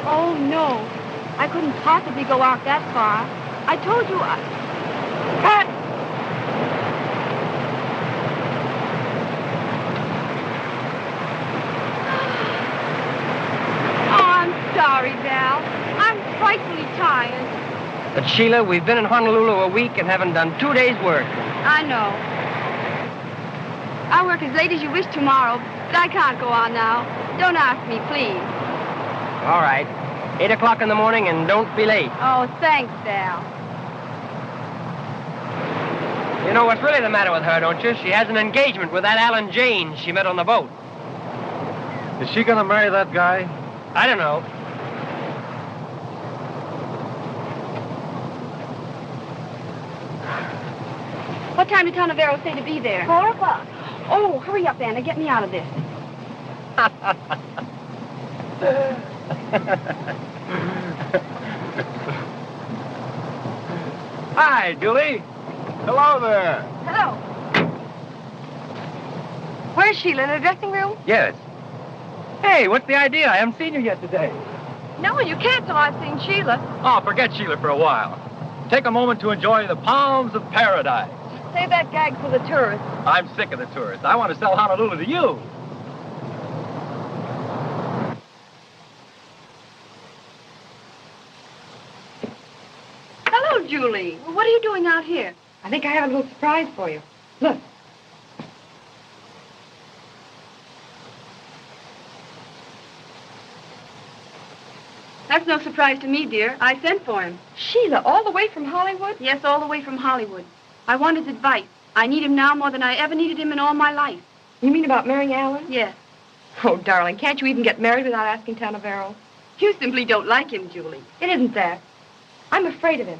Oh, no. I couldn't possibly go out that far. I told you I... Pat! Oh, I'm sorry, Val. I'm frightfully tired. But, Sheila, we've been in Honolulu a week and haven't done 2 days' work. I know. I'll work as late as you wish tomorrow, but I can't go on now. Don't ask me, please. All right. 8 o'clock in the morning, and don't be late. Oh, thanks, Val. You know what's really the matter with her, don't you? She has an engagement with that Alan Janes she met on the boat. Is she going to marry that guy? I don't know. What time did Tonavero say to be there? 4 o'clock. Oh, hurry up, Anna. Get me out of this. Hi, Julie. Hello there. Hello. Where's Sheila? In her dressing room? Yes. Hey, what's the idea? I haven't seen you yet today. No, you can't till I've seen Sheila. Oh, forget Sheila for a while. Take a moment to enjoy the palms of paradise. Save that gag for the tourists. I'm sick of the tourists. I want to sell Honolulu to you. Hello, Julie. Well, what are you doing out here? I think I have a little surprise for you. Look. That's no surprise to me, dear. I sent for him. Sheila, all the way from Hollywood? Yes, all the way from Hollywood. I want his advice. I need him now more than I ever needed him in all my life. You mean about marrying Alan? Yes. Oh, darling, can't you even get married without asking Tonavero? You simply don't like him, Julie. It isn't that. I'm afraid of him.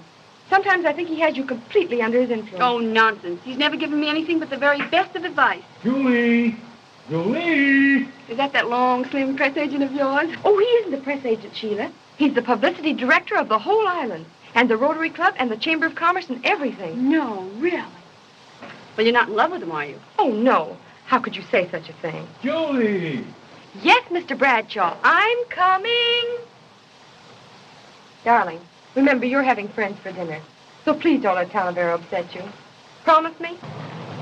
Sometimes I think he has you completely under his influence. Oh, nonsense. He's never given me anything but the very best of advice. Julie! Julie! Is that long, slim press agent of yours? Oh, he isn't the press agent, Sheila. He's the publicity director of the whole island, and the Rotary Club, and the Chamber of Commerce, and everything. No, really? Well, you're not in love with him, are you? Oh, no. How could you say such a thing? Julie! Yes, Mr. Bradshaw, I'm coming. Darling, remember, you're having friends for dinner. So please don't let Tonavero upset you. Promise me?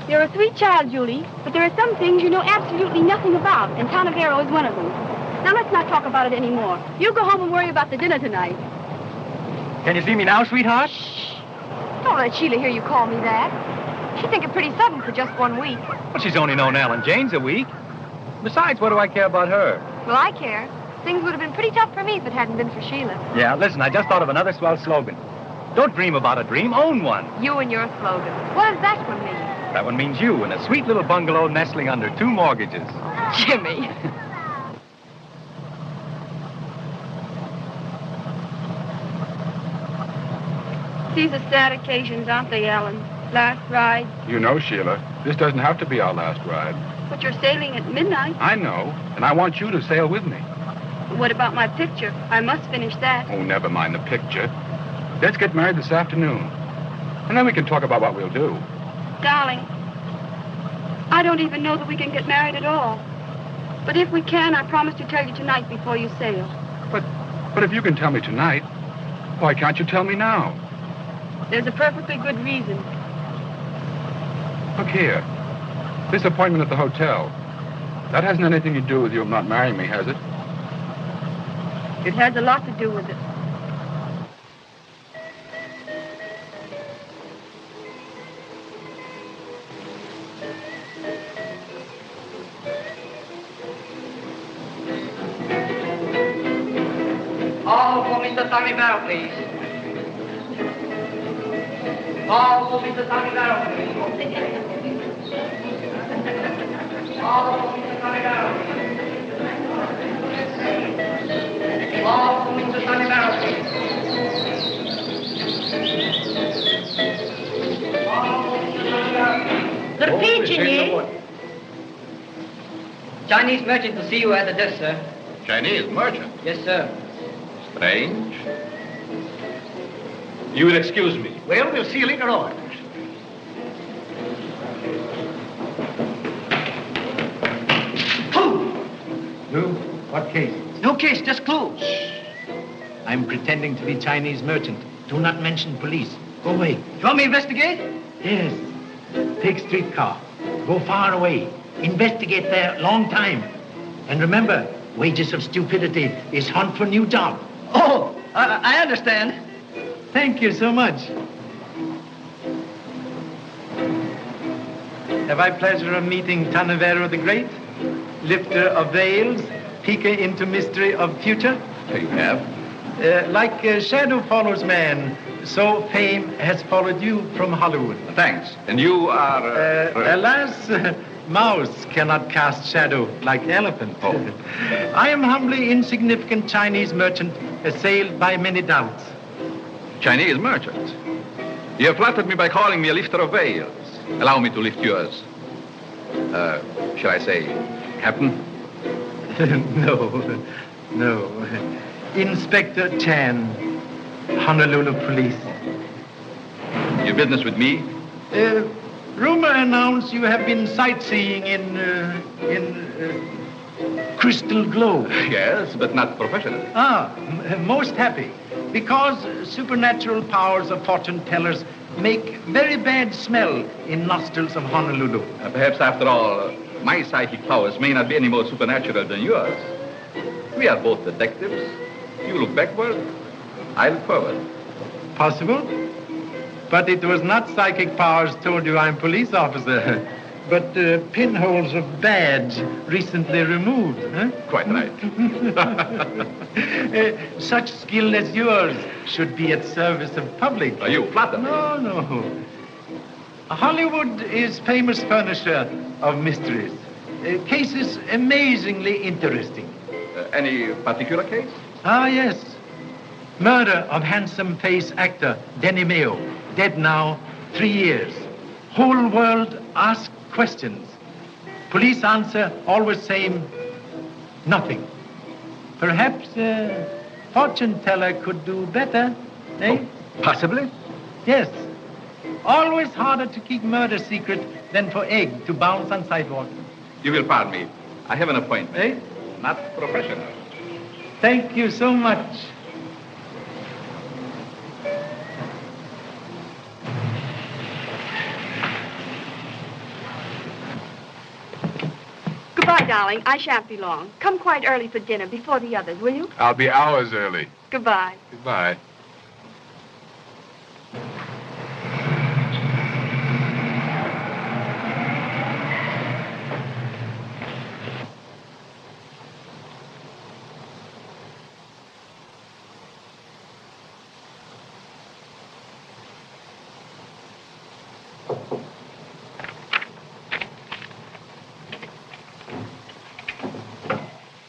You're a sweet child, Julie, but there are some things you know absolutely nothing about, and Tonavero is one of them. Now, let's not talk about it anymore. You go home and worry about the dinner tonight. Can you see me now, sweetheart? Shh. Don't let Sheila hear you call me that. She'd think it pretty sudden for just 1 week. Well, she's only known Alan Janes a week. Besides, what do I care about her? Well, I care. Things would have been pretty tough for me if it hadn't been for Sheila. Yeah, listen, I just thought of another swell slogan. Don't dream about a dream, own one. You and your slogan. What does that one mean? That one means you in a sweet little bungalow nestling under 2 mortgages. Jimmy. These are sad occasions, aren't they, Alan? Last ride. You know, Sheila, this doesn't have to be our last ride. But you're sailing at midnight. I know, and I want you to sail with me. What about my picture? I must finish that. Oh, never mind the picture. Let's get married this afternoon. And then we can talk about what we'll do. Darling, I don't even know that we can get married at all. But if we can, I promise to tell you tonight before you sail. But if you can tell me tonight, why can't you tell me now? There's a perfectly good reason. Look here. This appointment at the hotel, that hasn't anything to do with you not marrying me, has it? It has a lot to do with it. All for Mr. Tonavero, please. All for Mr. Tonavero, please. All for Mr. Tonavero. All for Mr. Tonavero, please. All for Mr. Tonavero. The pigeon, eh? Chinese merchant to see you at the desk, sir. Chinese merchant? Yes, sir. Strange. You will excuse me. Well, we'll see you later on. Lou, what case? case just closed. I'm pretending to be Chinese merchant. Do not mention police. Go away. You want me to investigate? Yes. Take streetcar. Go far away. Investigate there long time. And remember, wages of stupidity is hunt for new job. Oh, I understand. Thank you so much. Have I pleasure of meeting Tanavero the Great, lifter of veils, peeker into mystery of future? You have. Like shadow follows man, so fame has followed you from Hollywood. Thanks. And you are... Alas, mouse cannot cast shadow like elephant. Oh. I am humbly insignificant Chinese merchant, assailed by many doubts. Chinese merchant. You have flattered me by calling me a lifter of veils. Allow me to lift yours. Shall I say, Captain? No. Inspector Chan, Honolulu Police. Your business with me? Rumor announced you have been sightseeing in Crystal Globe. Yes, but not professionally. Most happy. Because supernatural powers of fortune tellers make very bad smell in nostrils of Honolulu. Perhaps, after all, my psychic powers may not be any more supernatural than yours. We are both detectives. You look backward, I look forward. Possible. But it was not psychic powers told you I'm police officer, but pinholes of badge recently removed. Huh? Quite right. Such skill as yours should be at service of public. Are you flatter? No. Hollywood is famous furnisher of mysteries. Cases amazingly interesting. Any particular case? Yes. Murder of handsome face actor Denny Mayo. Dead now 3 years. Whole world ask questions. Police answer always same, nothing. Perhaps fortune teller could do better, eh? Oh, possibly. Yes. Always harder to keep murder secret than for egg to bounce on sidewalk. You will pardon me. I have an appointment. Eh? Not professional. Thank you so much. Goodbye, darling. I shan't be long. Come quite early for dinner before the others, will you? I'll be hours early. Goodbye. Goodbye.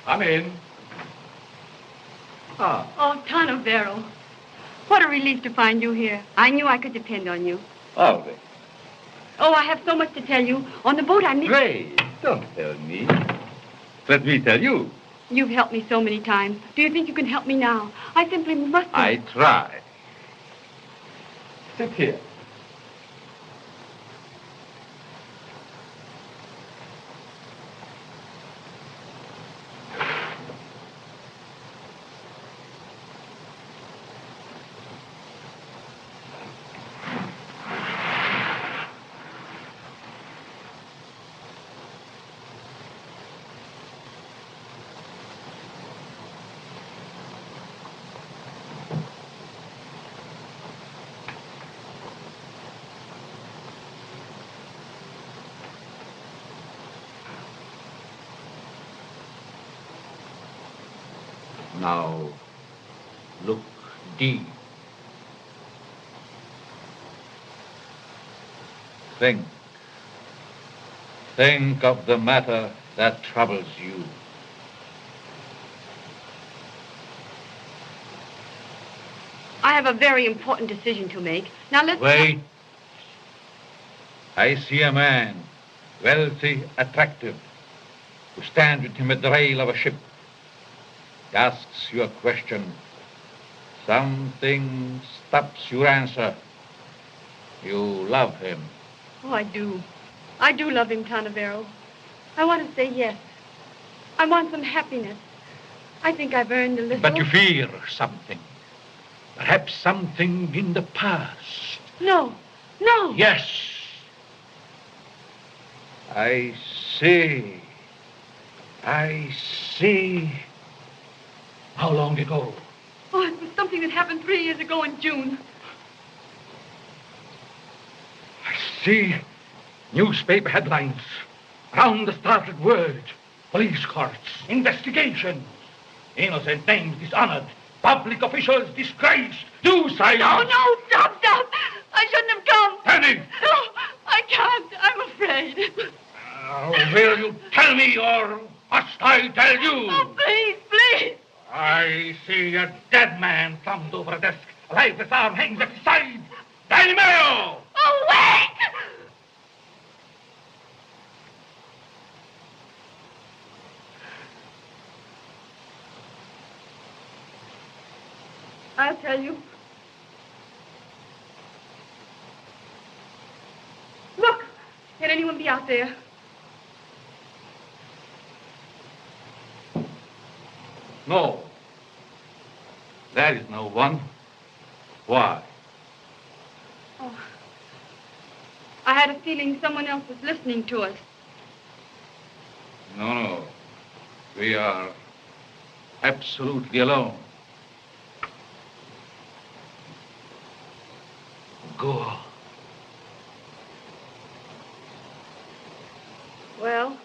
Come in. Oh, Tanavero. What a relief to find you here. I knew I could depend on you. Always. Oh, I have so much to tell you. On the boat, I met... Ray, don't tell me. Let me tell you. You've helped me so many times. Do you think you can help me now? I simply must... I try. Sit here. Now, look deep. Think. Think of the matter that troubles you. I have a very important decision to make. Now, let's... Wait. I see a man, wealthy, attractive, who stands with him at the rail of a ship. He asks you a question. Something stops your answer. You love him. Oh, I do. I do love him, Tanavero. I want to say yes. I want some happiness. I think I've earned a little. But you fear something. Perhaps something in the past. No. No. Yes. I see. I see. How long ago? Oh, it was something that happened 3 years ago in June. I see newspaper headlines around the startled world. Police courts, investigations, innocent names dishonored, public officials disgraced. Do silence. No, stop. I shouldn't have come. Penny! No, I can't. I'm afraid. Will you tell me or must I tell you? Oh, please. I see a dead man slumped over a desk. A lifeless arm hangs at his side. Danny Mayo! Oh, wait! I'll tell you. Look! Can anyone be out there? No. There is no one. Why? Oh. I had a feeling someone else was listening to us. No. We are absolutely alone. Go. Well,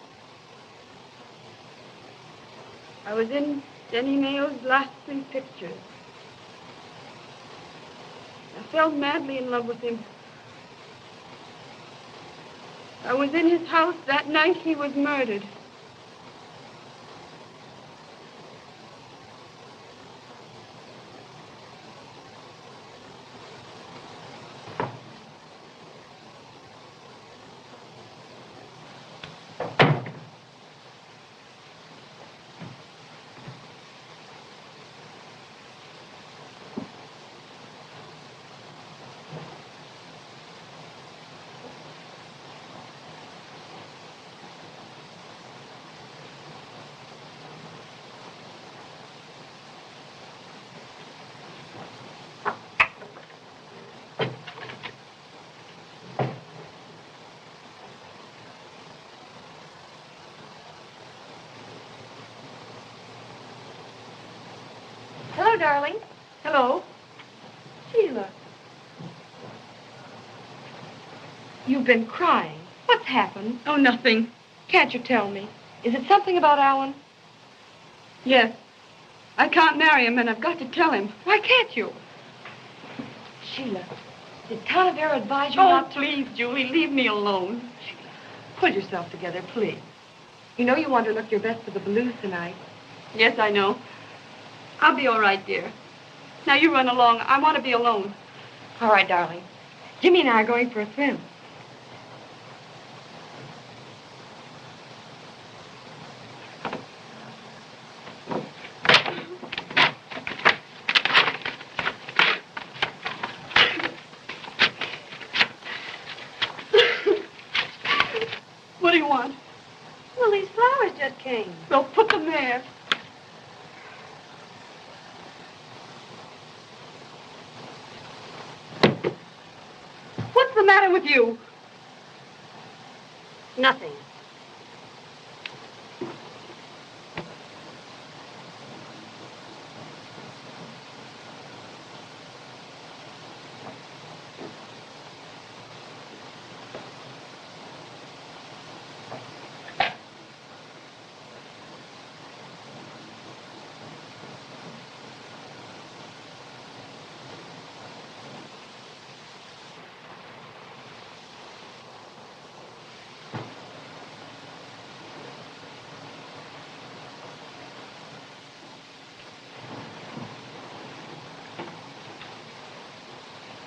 I was in Denny Mayo's last 3 pictures. I fell madly in love with him. I was in his house that night he was murdered. Hello, darling. Hello? Sheila. You've been crying. What's happened? Oh, nothing. Can't you tell me? Is it something about Alan? Yes. I can't marry him, and I've got to tell him. Why can't you? Sheila, did Conavera advise you Oh, not to... please, Julie, leave me alone. Sheila, pull yourself together, please. You know you want to look your best for the blues tonight. Yes, I know. I'll be all right, dear. Now, you run along. I want to be alone. All right, darling. Jimmy and I are going for a swim. What do you want? Well, these flowers just came. Well, put them there. What's the matter with you? Nothing.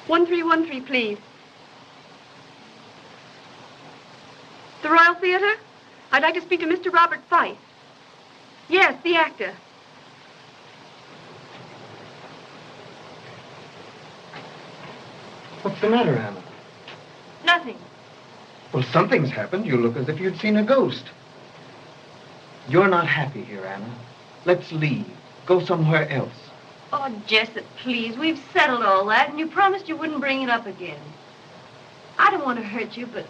One 1313, please. The Royal Theater? I'd like to speak to Mr. Robert Fife. Yes, the actor. What's the matter, Anna? Nothing. Well, something's happened. You look as if you'd seen a ghost. You're not happy here, Anna. Let's leave. go somewhere else. Oh, Jessup, please. We've settled all that, and you promised you wouldn't bring it up again. I don't want to hurt you, but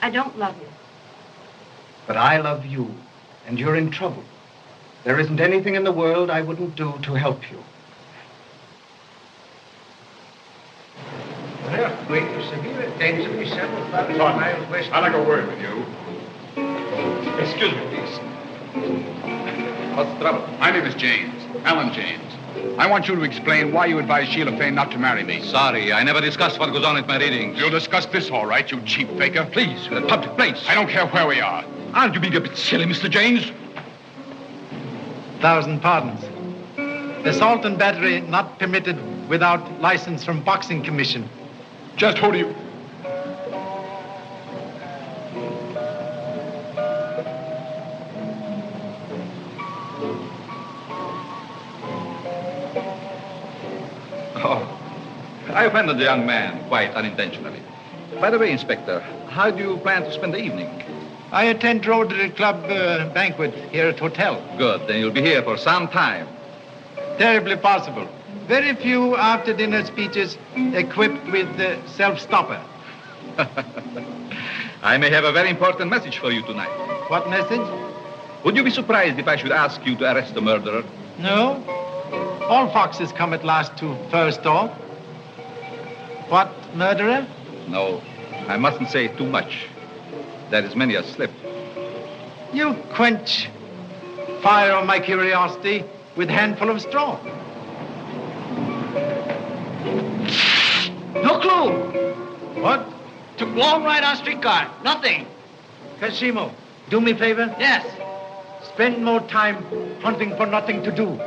I don't love you. But I love you, and you're in trouble. There isn't anything in the world I wouldn't do to help you. An earthquake of severe intensity several thousand miles west. I'd like a word with you. Excuse me, please. What's the trouble? My name is James, Alan James. I want you to explain why you advised Sheila Fane not to marry me. Sorry, I never discuss what goes on at my readings. You'll discuss this, all right, you cheap faker. Please, a public place. I don't care where we are. Aren't you being a bit silly, Mr. James? 1,000 pardons. Assault and battery not permitted without license from Boxing Commission. Just who do you... Oh, I offended the young man quite unintentionally. By the way, Inspector, how do you plan to spend the evening? I attend Rotary Club banquet here at hotel. Good, then you'll be here for some time. Terribly possible. Very few after-dinner speeches equipped with self-stopper. I may have a very important message for you tonight. What message? Would you be surprised if I should ask you to arrest the murderer? No. All foxes come at last to fur store. What, murderer? No, I mustn't say too much. There is many a slip. You quench fire of my curiosity with handful of straw. No clue. What? Took long ride on streetcar. Nothing. Kashimo, do me a favor. Yes. Spend more time hunting for nothing to do.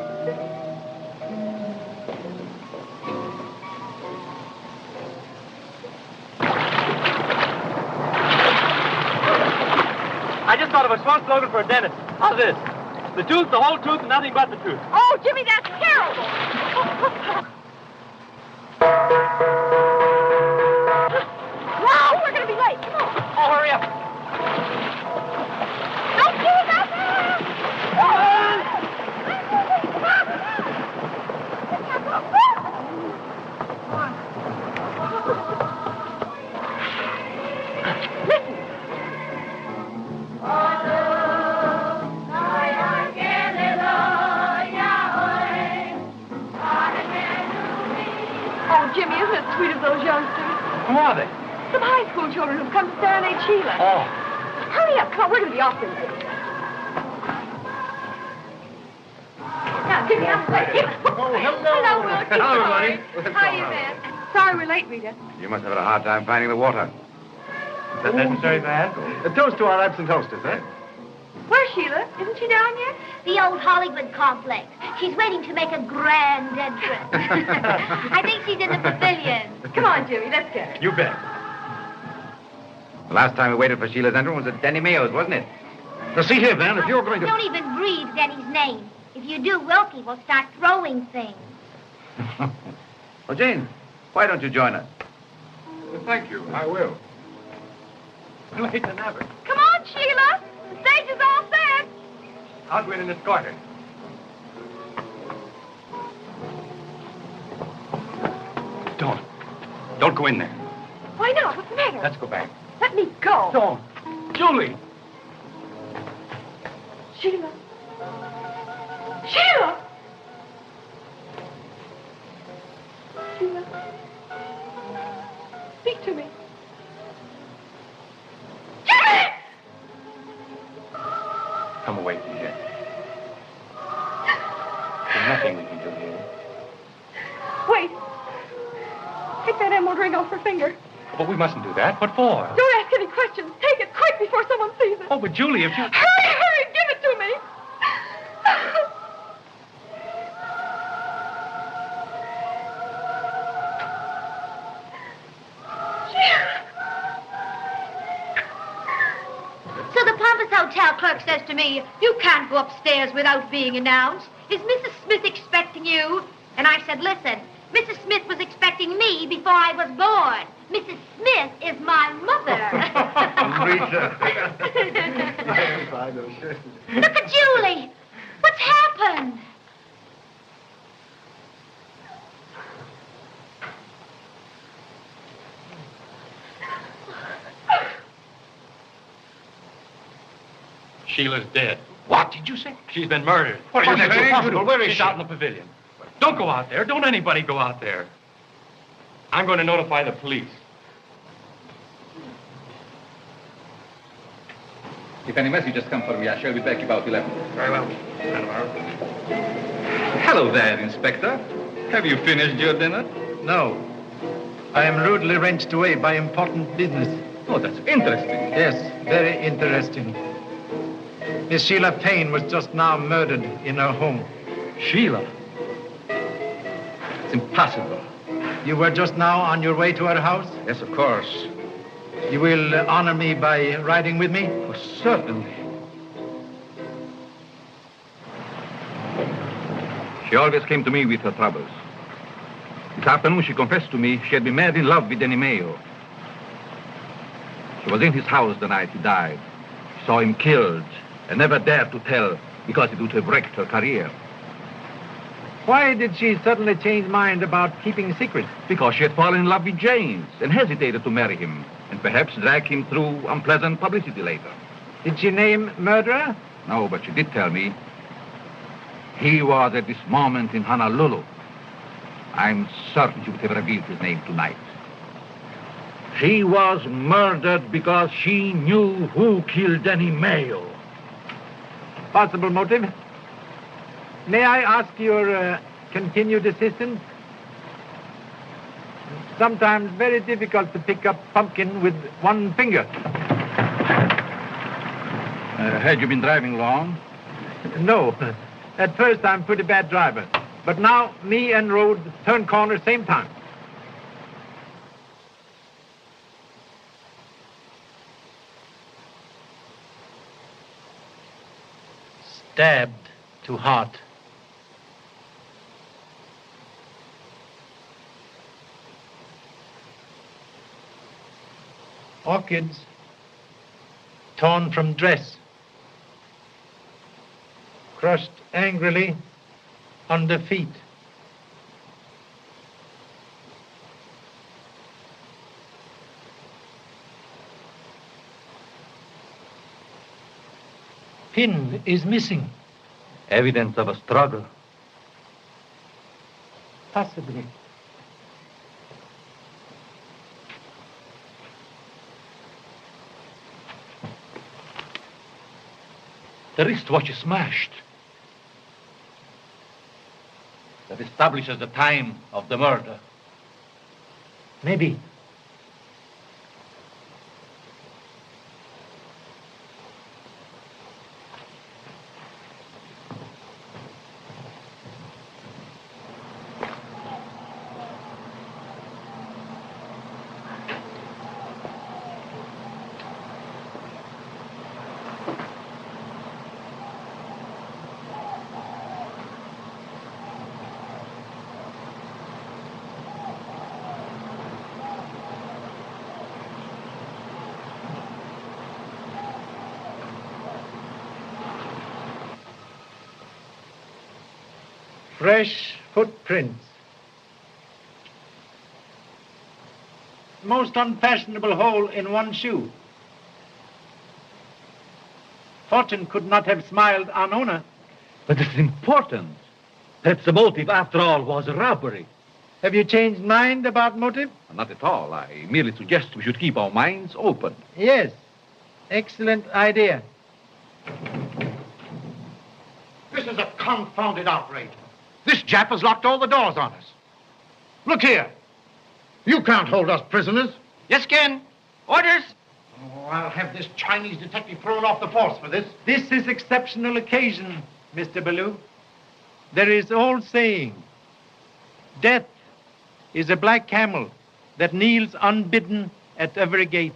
I just thought of a smart slogan for a dentist. How's this? The truth, the whole truth, and nothing but the truth. Oh, Jimmy, that's terrible. No, we're going to be late. Come on. Oh, hurry up. Don't do that. Oh, Jimmy, isn't it sweet of those youngsters? Who are they? Some high school children who've come to serenade Sheila. Oh. Hurry up. Come on, we're going to be off in late. Now, Jimmy, I'm late. Oh, hello. Hello, Will. Hello, everybody. Hi, you man. Sorry we're late, Rita. You must have had a hard time finding the water. Is that necessary, Van? A toast to our absent hostess, eh? Where's Sheila? Isn't she down yet? The old Hollywood complex. She's waiting to make a grand entrance. I think she's in the pavilion. Come on, Jimmy, let's go. You bet. The last time we waited for Sheila's entrance was at Denny Mayo's, wasn't it? Now, see here, Van, if you're going to... Don't even breathe Denny's name. If you do, Wilkie will start throwing things. Well, Jane, why don't you join us? Well, thank you. I will. We'll hate to nab her. Come on, Sheila. The stage is all set. I'll go in and escort her. Don't go in there. Why not? What's the matter? Let's go back. Let me go. Don't. Julie. Sheila. Sheila! Sheila. Speak to me. Jimmy! Come away from here. There's nothing we can do here. Wait. Take that emerald ring off her finger. But we mustn't do that. What for? Don't ask any questions. Take it quick before someone sees it. Oh, but Julie, if you... Hurry, give it to me. So the Pompous Hotel clerk says to me, you can't go upstairs without being announced. Is Mrs. Smith expecting you? And I said, listen, Mrs. Smith was expecting me before I was born. Mrs. Smith is my mother. Rita. Look at Julie. What's happened? Sheila's dead. What did you say? She's been murdered. What are you saying? Impossible. Where is She's she? out in the pavilion. Don't go out there. Don't anybody go out there. I'm going to notify the police. If any messages come for me, I shall be back about 11. Very well. Hello there, Inspector. Have you finished your dinner? No. I am rudely wrenched away by important business. Oh, that's interesting. Yes, very interesting. Miss Sheila Payne was just now murdered in her home. Sheila? It's impossible. You were just now on your way to her house? Yes, of course. You will honor me by riding with me? Oh, certainly. She always came to me with her troubles. This afternoon, she confessed to me she had been mad in love with Danny Mayo. She was in his house the night he died. She saw him killed and never dared to tell because it would have wrecked her career. Why did she suddenly change mind about keeping secret? Because she had fallen in love with James and hesitated to marry him and perhaps drag him through unpleasant publicity later. Did she name murderer? No, but she did tell me he was at this moment in Honolulu. I'm certain she would have revealed his name tonight. She was murdered because she knew who killed Danny Mayo. Possible motive? May I ask your continued assistance? Sometimes very difficult to pick up pumpkin with one finger. Had you been driving long? No. At first, I'm a pretty bad driver. But now, me and road turn corner same time. Stabbed to heart. Orchids torn from dress. Crushed angrily under feet. Pin is missing. Evidence of a struggle. Possibly. The wristwatch is smashed. That establishes the time of the murder. Maybe. Fresh footprints. Most unfashionable hole in one shoe. Fortune could not have smiled on owner. But it's important. Perhaps the motive, after all, was robbery. Have you changed mind about motive? Not at all. I merely suggest we should keep our minds open. Yes. Excellent idea. This is a confounded outrage. This Jap has locked all the doors on us. Look here. You can't hold us prisoners. Yes, Ken. Orders. Oh, I'll have this Chinese detective thrown off the force for this. This is exceptional occasion, Mr. Ballou. There is old saying, death is a black camel that kneels unbidden at every gate.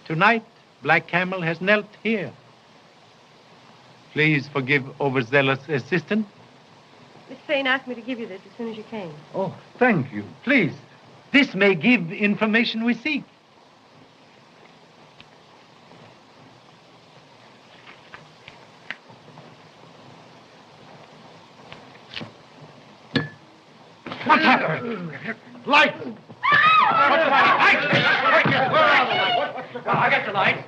Tonight, Black Camel has knelt here. Please forgive overzealous assistant. Miss Fane asked me to give you this as soon as you came. Oh, thank you. Please, this may give information we seek. What's happening? Light! What's the matter? Light! Where are the lights? I got the light.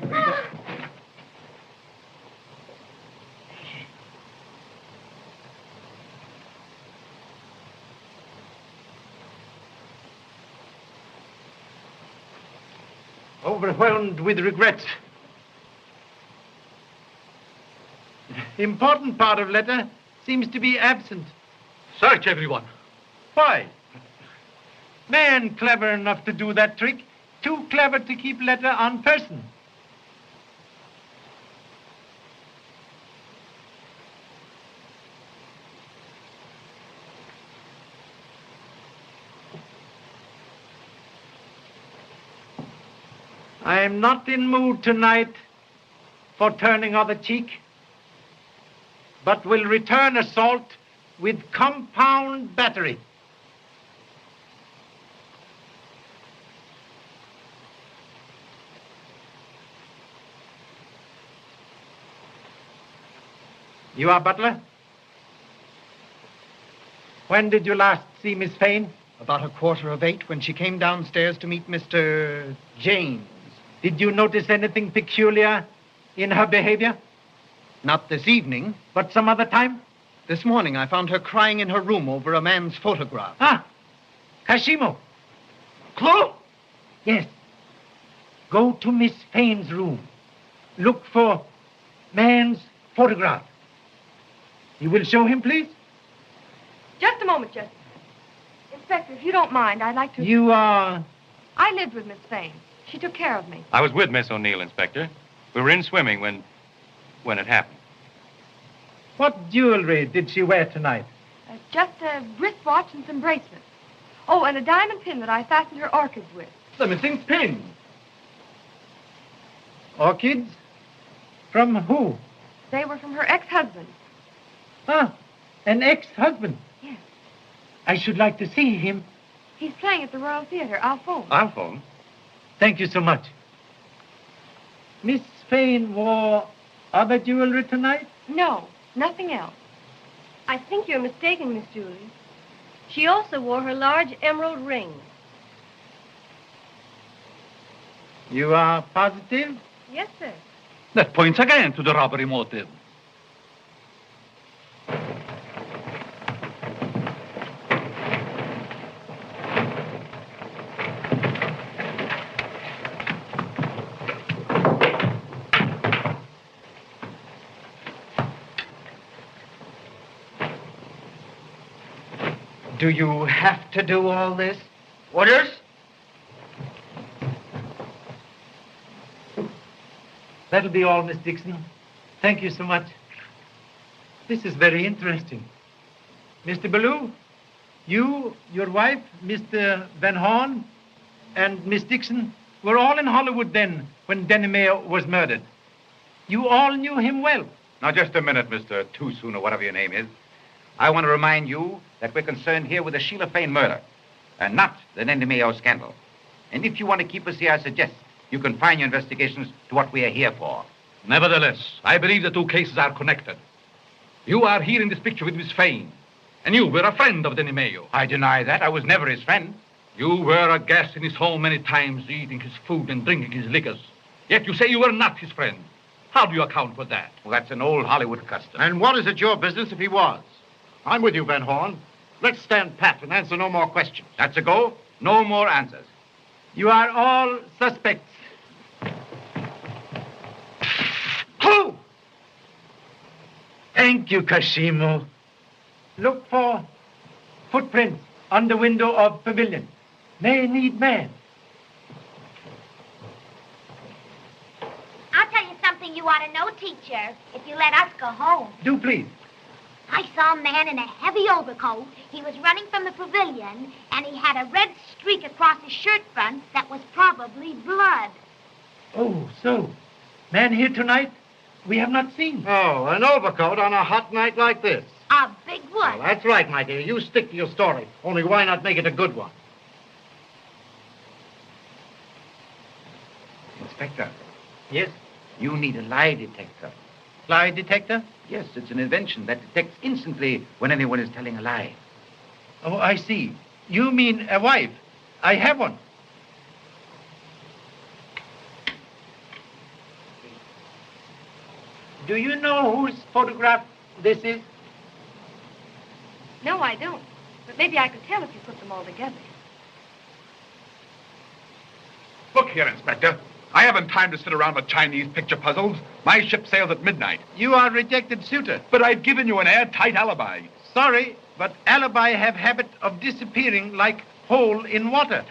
overwhelmed with regrets. Important part of letter seems to be absent. Search everyone. Why? Man clever enough to do that trick, too clever to keep letter on person. I am not in mood tonight for turning other cheek, but will return assault with compound battery. You are butler? When did you last see Miss Fane? About 8:15 when she came downstairs to meet Mr. James. Did you notice anything peculiar in her behavior? Not this evening. But some other time? This morning I found her crying in her room over a man's photograph. Ah, Kashimo. Clue? Yes. Go to Miss Fane's room. Look for man's photograph. You will show him, please? Just a moment, Jesse. Inspector, if you don't mind, I'd like to... You are... I lived with Miss Fane. She took care of me. I was with Miss O'Neill, Inspector. We were in swimming when it happened. What jewelry did she wear tonight? Just a wristwatch and some bracelets. Oh, and a diamond pin that I fastened her orchids with. The missing pin. Orchids? From who? They were from her ex-husband. Ah, an ex-husband? Yes. I should like to see him. He's playing at the Royal Theater. I'll phone. I'll phone. Thank you so much. Miss Fane wore other jewelry tonight? No, nothing else. I think you're mistaken, Miss Julie. She also wore her large emerald ring. You are positive? Yes, sir. That points again to the robbery motive. Do you have to do all this? Orders? That'll be all, Miss Dixon. Thank you so much. This is very interesting. Mr. Ballou, you, your wife, Mr. Van Horn, and Miss Dixon were all in Hollywood then when Denny Mayo was murdered. You all knew him well. Now, just a minute, Mr. Too Soon, or whatever your name is. I want to remind you that we're concerned here with the Sheila Fane murder, and not the Denny Mayo scandal. And if you want to keep us here, I suggest you confine your investigations to what we are here for. Nevertheless, I believe the two cases are connected. You are here in this picture with Miss Fane, and you were a friend of Denny Mayo. I deny that. I was never his friend. You were a guest in his home many times, eating his food and drinking his liquors. Yet you say you were not his friend. How do you account for that? Well, that's an old Hollywood custom. And what is it your business if he was? I'm with you, Van Horn. Let's stand pat and answer no more questions. That's a go. No more answers. You are all suspects. Who? Thank you, Kashimo. Look for footprints on the window of pavilion. May need man. I'll tell you something you ought to know, teacher, if you let us go home. Do please. I saw a man in a heavy overcoat. He was running from the pavilion, and he had a red streak across his shirt front that was probably blood. Oh, so. Man here tonight we have not seen. Oh, an overcoat on a hot night like this. A big one. Well, that's right, my dear. You stick to your story. Only why not make it a good one? Inspector. Yes? You need a lie detector. Lie detector? Yes, it's an invention that detects instantly when anyone is telling a lie. Oh, I see. You mean a wife. I have one. Do you know whose photograph this is? No, I don't. But maybe I could tell if you put them all together. Look here, Inspector. I haven't time to sit around with Chinese picture puzzles. My ship sails at midnight. You are rejected suitor. But I've given you an airtight alibi. Sorry, but alibi have habit of disappearing like hole in water.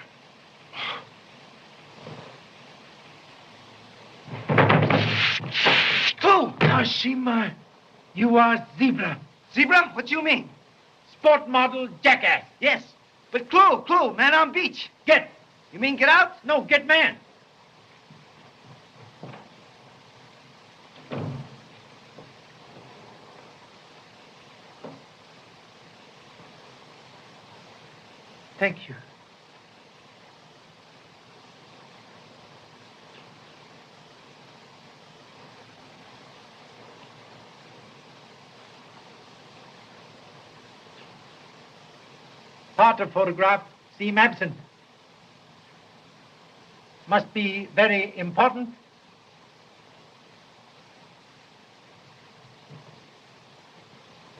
Clue! Kashima, you are zebra. Zebra? What do you mean? Sport model jackass. Yes. But clue, man on beach. Get. You mean get out? No, get man. Thank you. Part of photograph seem absent. Must be very important.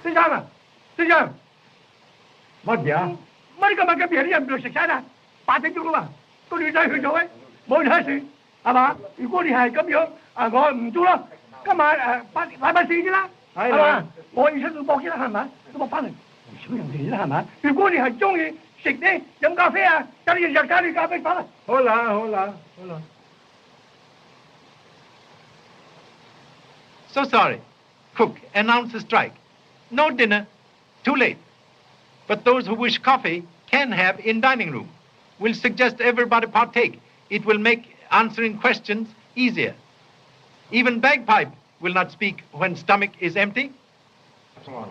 Sit down. Sit down. Mất dạ. Mấy cái biển em được sạch sẽ nè. Bà thấy chung mà. Có đi ra hư rồi ấy. Mỗi hết gì. À bà,如果你係咁樣，我唔做啦。今晚拜拜四先啦。係嘛？我要出去搏先啦，係咪？都搏翻嚟。少人哋啦，係咪？如果你係中意食啲飲咖啡啊，咁你日加啲咖啡粉啦。好啦，好啦，好啦。So sorry. Cook, announce a strike. No dinner. Too late. But those who wish coffee can have in dining room. We'll suggest everybody partake. It will make answering questions easier. Even bagpipe will not speak when stomach is empty. Oh,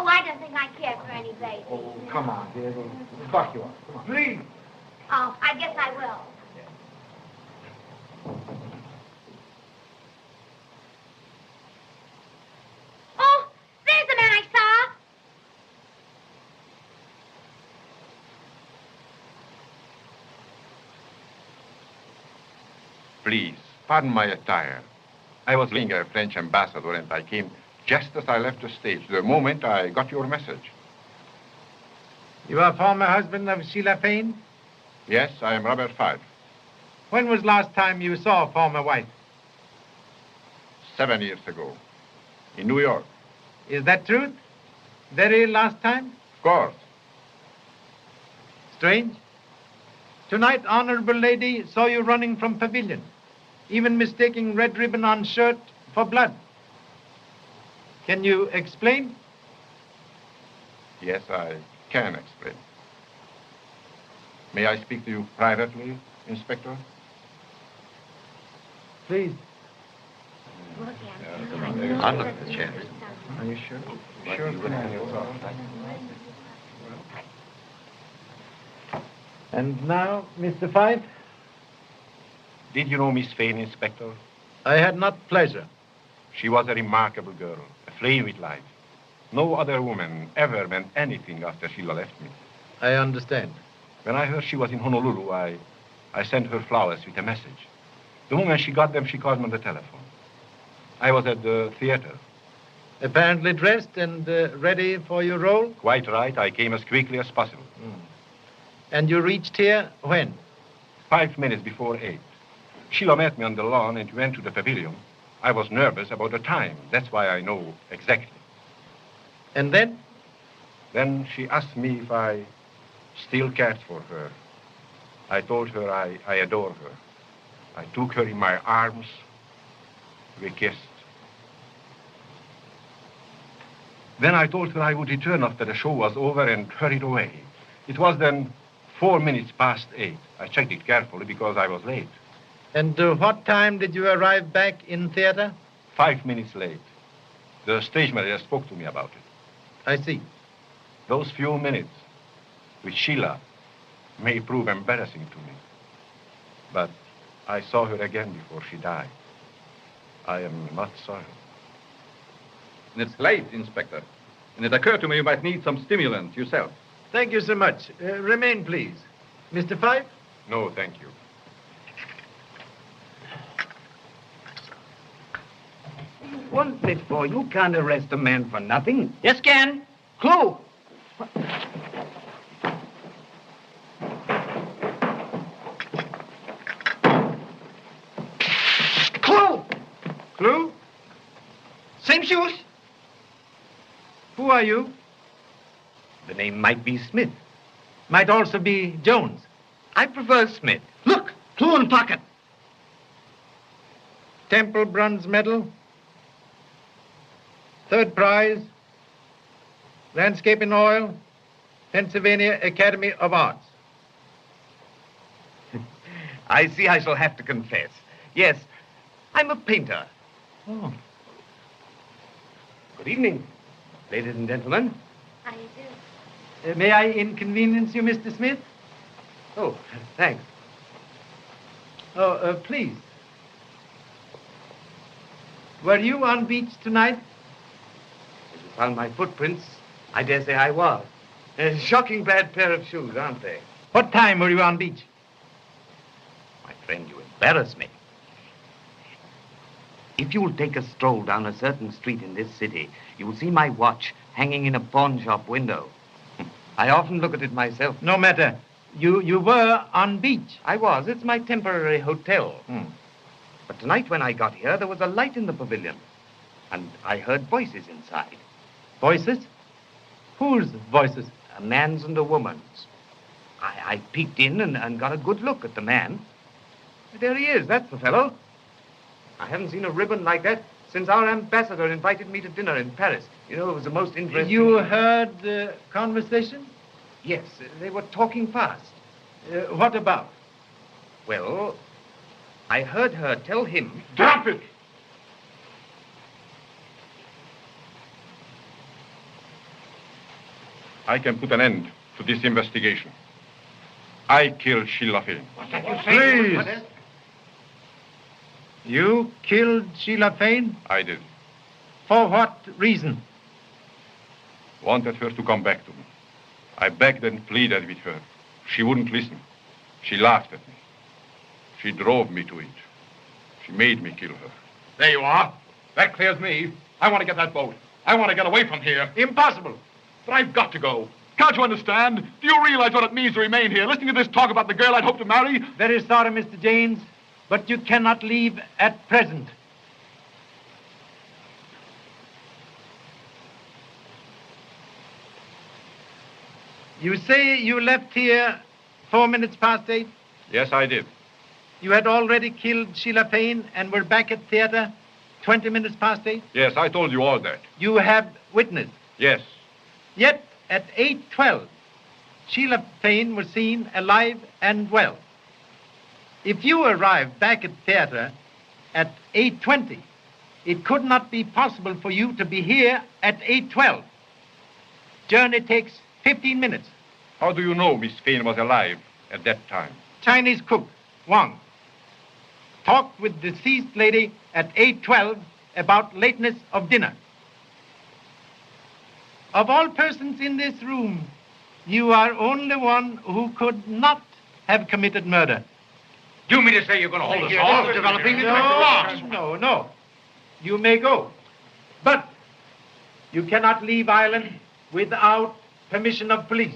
I don't think I care for any baby. Oh, come on, dear. We'll buck you up. Come on. Please. Oh, I guess I will. Oh, there's the man I saw. Please, pardon my attire. I was being a French ambassador and I came just as I left the stage, the moment I got your message. You are former husband of Sheila Fane? Yes, I am Robert Five. When was last time you saw a former wife? 7 years ago, in New York. Is that truth? Very last time? Of course. Strange. Tonight, honorable lady saw you running from pavilion, even mistaking red ribbon on shirt for blood. Can you explain? Yes, I can explain. May I speak to you privately, Inspector? Please. I'll look at the chair. Are you sure? Sure. And now, Mr. Fife? Did you know Miss Fane, Inspector? I had not pleasure. She was a remarkable girl, aflame with life. No other woman ever meant anything after Sheila left me. I understand. When I heard she was in Honolulu, I sent her flowers with a message. The moment she got them, she called me on the telephone. I was at the theater. Apparently dressed and ready for your role? Quite right. I came as quickly as possible. And you reached here when? 5 minutes before 8. Sheila met me on the lawn and we went to the pavilion. I was nervous about the time. That's why I know exactly. And then? Then she asked me if I still cared for her. I told her I adore her. I took her in my arms. We kissed. Then I told her I would return after the show was over and hurried away. It was then 4 minutes past 8. I checked it carefully because I was late. And what time did you arrive back in theater? 5 minutes late. The stage manager spoke to me about it. I see. Those few minutes with Sheila may prove embarrassing to me. But I saw her again before she died. I am not sorry. It's late, Inspector. And it occurred to me you might need some stimulant yourself. Thank you so much. Remain, please. Mr. Fife? No, thank you. One bit, boy. You can't arrest a man for nothing. Yes, can. Clue! Clue? Same shoes. Who are you? The name might be Smith. Might also be Jones. I prefer Smith. Look, clue in pocket. Temple Bronze Medal. Third prize. Landscape in oil. Pennsylvania Academy of Arts. I see I shall have to confess. Yes, I'm a painter. Oh. Good evening, ladies and gentlemen. How do you do? May I inconvenience you, Mr. Smith? Oh, thanks. Oh, please. Were you on beach tonight? If you found my footprints, I dare say I was. A shocking bad pair of shoes, aren't they? What time were you on beach? My friend, you embarrass me. If you'll take a stroll down a certain street in this city, you will see my watch hanging in a pawn shop window. I often look at it myself. No matter. You were on beach. I was. It's my temporary hotel. Hmm. But tonight when I got here, there was a light in the pavilion. And I heard voices inside. Voices? Whose voices? A man's and a woman's. I peeked in and got a good look at the man. There he is. That's the fellow. I haven't seen a ribbon like that since our ambassador invited me to dinner in Paris. You know, it was the most interesting... You heard the conversation? Yes, they were talking fast. What about? Well, I heard her tell him... Drop it! I can put an end to this investigation. I killed Sheila Fane. Please. You killed Sheila Fane? I did. For what reason? Wanted her to come back to me. I begged and pleaded with her. She wouldn't listen. She laughed at me. She drove me to it. She made me kill her. There you are. That clears me. I want to get that boat. I want to get away from here. Impossible. But I've got to go. Can't you understand? Do you realize what it means to remain here, listening to this talk about the girl I'd hoped to marry? Very sorry, Mr. James, but you cannot leave at present. You say you left here 4 minutes past 8? Yes, I did. You had already killed Sheila Fane and were back at theater 20 minutes past 8? Yes, I told you all that. You have witnessed? Yes. Yet at 8:12, Sheila Fane was seen alive and well. If you arrived back at theater at 8:20, it could not be possible for you to be here at 8:12. Journey takes 15 minutes. How do you know Miss Fane was alive at that time? Chinese cook, Wang, talked with deceased lady at 8:12 about lateness of dinner. Of all persons in this room, you are only one who could not have committed murder. Do you mean to say you're going to hold us off? This is developing into a No. You may go. But you cannot leave Ireland without permission of police.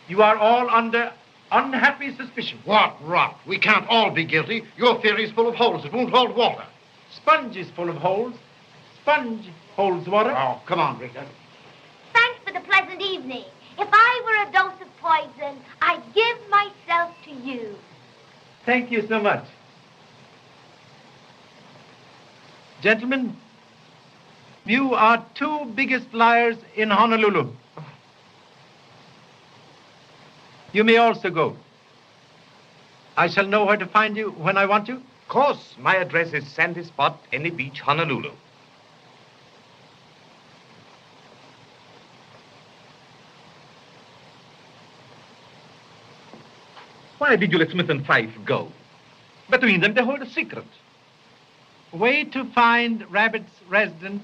You are all under unhappy suspicion. What rot? We can't all be guilty. Your theory's full of holes. It won't hold water. Sponge is full of holes. Sponge holds water. Oh, come on, Rita. Thanks for the pleasant evening. If I were a dose of poison, I'd give myself to you. Thank you so much. Gentlemen, you are two biggest liars in Honolulu. You may also go. I shall know where to find you when I want you. Of course, my address is Sandy Spot, Any Beach, Honolulu. Why did you let Smith and Fife go? Between them, they hold a secret. Way to find Rabbit's residence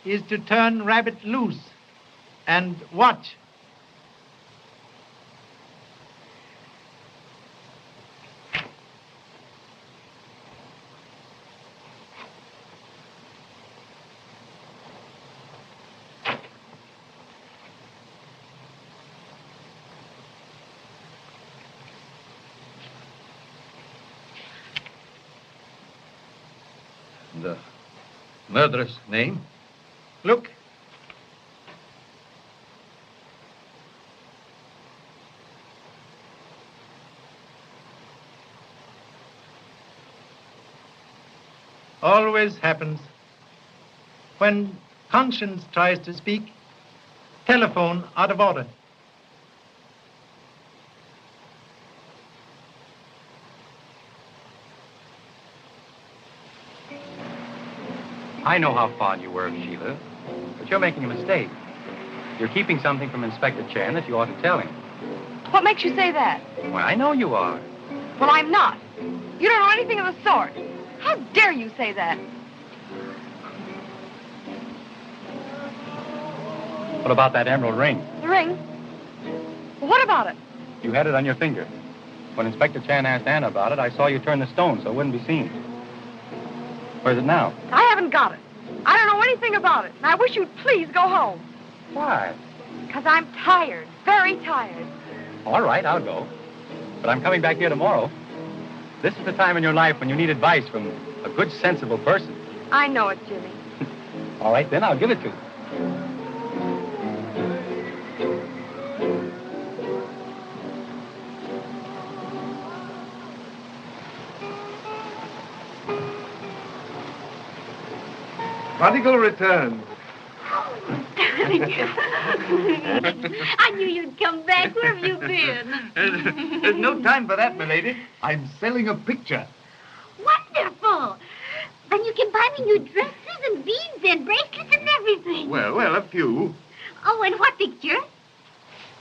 is to turn Rabbit loose and watch. Murderous name. Look. Always happens. When conscience tries to speak, telephone out of order. I know how fond you were of Sheila, but you're making a mistake. You're keeping something from Inspector Chan that you ought to tell him. What makes you say that? Well, I know you are. Well, I'm not. You don't know anything of the sort. How dare you say that? What about that emerald ring? The ring? Well, what about it? You had it on your finger. When Inspector Chan asked Anna about it, I saw you turn the stone so it wouldn't be seen. Where's it now? I haven't got it. I don't know anything about it, and I wish you'd please go home. Why? Because I'm tired, very tired. All right, I'll go. But I'm coming back here tomorrow. This is the time in your life when you need advice from a good, sensible person. I know it, Jimmy. All right, then, I'll give it to you. Prodigal returned. I knew you'd come back. Where have you been? There's no time for that, milady. I'm selling a picture. Wonderful. Then you can buy me new dresses and beads and bracelets and everything. Well, a few. Oh, and what picture?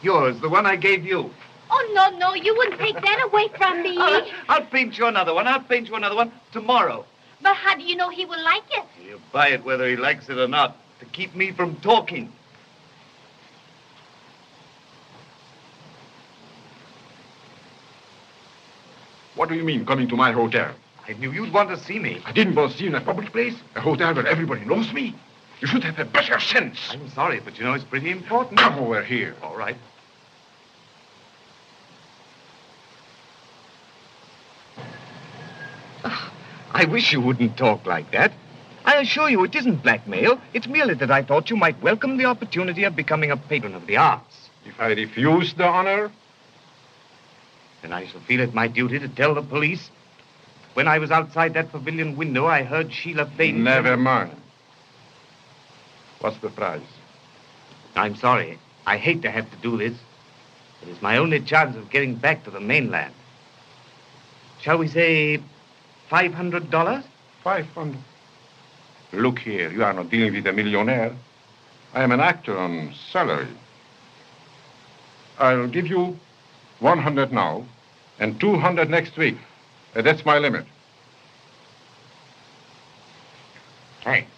Yours, the one I gave you. Oh, no, you wouldn't take that away from me. I'll paint you another one. I'll paint you another one tomorrow. But how do you know he will like it? He'll buy it whether he likes it or not, to keep me from talking. What do you mean, coming to my hotel? I knew you'd want to see me. I didn't want to see you in a public place. A hotel where everybody knows me. You should have a better sense. I'm sorry, but you know it's pretty important. Come over here. All right. I wish you wouldn't talk like that. I assure you it isn't blackmail. It's merely that I thought you might welcome the opportunity of becoming a patron of the arts. If I refuse the honor? Then I shall feel it my duty to tell the police. When I was outside that pavilion window, I heard Sheila fading. Never mind. What's the price? I'm sorry. I hate to have to do this. It is my only chance of getting back to the mainland. Shall we say $500? 500. Look here, you are not dealing with a millionaire. I am an actor on salary. I'll give you 100 now and 200 next week. That's my limit. Thanks.